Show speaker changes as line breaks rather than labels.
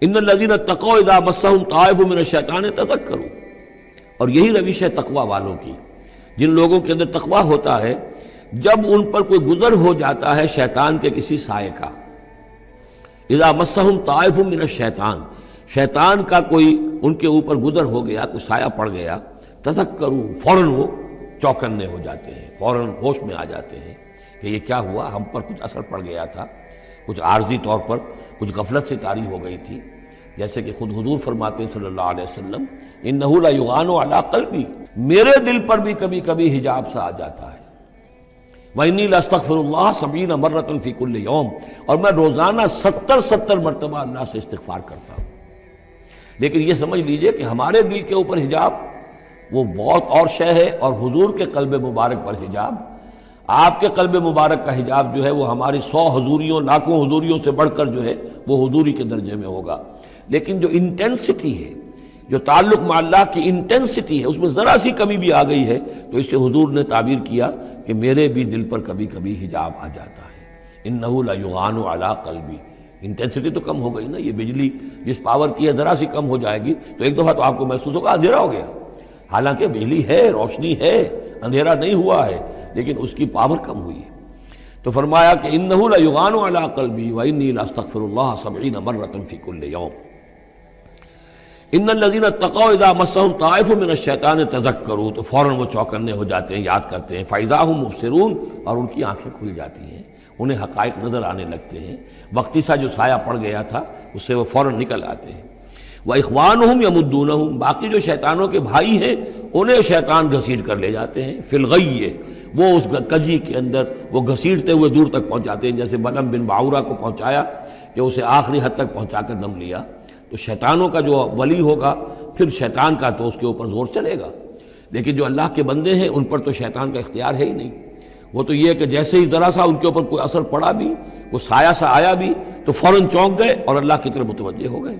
ان الذین اتقوا اذا مسهم طائف من الشیطان تذکروا، اور یہی روش ہے تقوی والوں کی، جن لوگوں کے اندر تقوی ہوتا ہے جب ان پر کوئی گزر ہو جاتا ہے شیطان کے کسی سائے کا، اذا مسهم طائف من الشیطان، شیطان کا کوئی ان کے اوپر گزر ہو گیا، کوئی سایہ پڑ گیا، تذکروا، فوراً وہ چوکنے ہو جاتے ہیں، فوراً ہوش میں آ جاتے ہیں کہ یہ کیا ہوا، ہم پر کچھ اثر پڑ گیا تھا، کچھ عارضی طور پر کچھ غفلت سے طاری ہو گئی تھی، جیسے کہ خود حضور فرماتے ہیں صلی اللہ علیہ وسلم انہ لا یغان علی قلبی، میرے دل پر بھی کبھی کبھی حجاب سا آ جاتا ہے، وانی لاستغفر اللہ 70 مرۃ فی کل یوم، اور میں روزانہ 70 مرتبہ اللہ سے استغفار کرتا ہوں۔ لیکن یہ سمجھ لیجئے کہ ہمارے دل کے اوپر حجاب وہ بہت اور شے ہے، اور حضور کے قلب مبارک پر حجاب، آپ کے قلب مبارک کا حجاب جو ہے وہ ہماری 100 حضوریوں لاکھوں حضوریوں سے بڑھ کر جو ہے وہ حضوری کے درجے میں ہوگا۔ لیکن جو انٹینسٹی ہے، جو تعلق مع اللہ کی انٹینسٹی ہے، اس میں ذرا سی کمی بھی آ گئی ہے تو اس سے حضور نے تعبیر کیا کہ میرے بھی دل پر کبھی کبھی حجاب آ جاتا ہے، انہ لا یغان علی قلبی، انٹینسٹی تو کم ہو گئی نا، یہ بجلی جس پاور کی ہے ذرا سی کم ہو جائے گی تو ایک دفعہ تو آپ کو محسوس ہوگا اندھیرا ہو گیا، حالانکہ بجلی ہے، روشنی ہے، اندھیرا نہیں ہوا ہے، لیکن اس کی پاور کم ہوئی ہے۔ تو فرمایا کہ انہ لا یغان علی قلبی وانی لاستغفر اللہ 70 مرۃ فی کل یوم۔ ان الذین اتقوا اذا مسهم طائف من الشیطان تذکروا، تو فوراً وہ چوکنے ہو جاتے ہیں، یاد کرتے ہیں، فاذا هم مبصرون، اور ان کی آنکھیں کھل جاتی ہیں، انہیں حقائق نظر آنے لگتے ہیں، وقتی سا جو سایہ پڑ گیا تھا اس سے وہ فوراً نکل آتے ہیں۔ وَإِخْوَانُهُمْ يَمُدُّونَهُمْ، باقی جو شیطانوں کے بھائی ہیں انہیں شیطان گھسیٹ کر لے جاتے ہیں، فی الغی، وہ اس کجی کے اندر وہ گھسیٹتے ہوئے دور تک پہنچاتے ہیں، جیسے بلعم بن باعورہ کو پہنچایا کہ اسے آخری حد تک پہنچا کر دم لیا۔ تو شیطانوں کا جو ولی ہوگا پھر شیطان کا تو اس کے اوپر زور چلے گا، لیکن جو اللہ کے بندے ہیں ان پر تو شیطان کا اختیار ہے ہی نہیں، وہ تو یہ کہ جیسے ہی ذرا سا ان کے اوپر کوئی اثر پڑا بھی، کوئی سایہ سا آیا بھی تو فوراً چونک گئے اور اللہ کی طرف متوجہ ہو گئے۔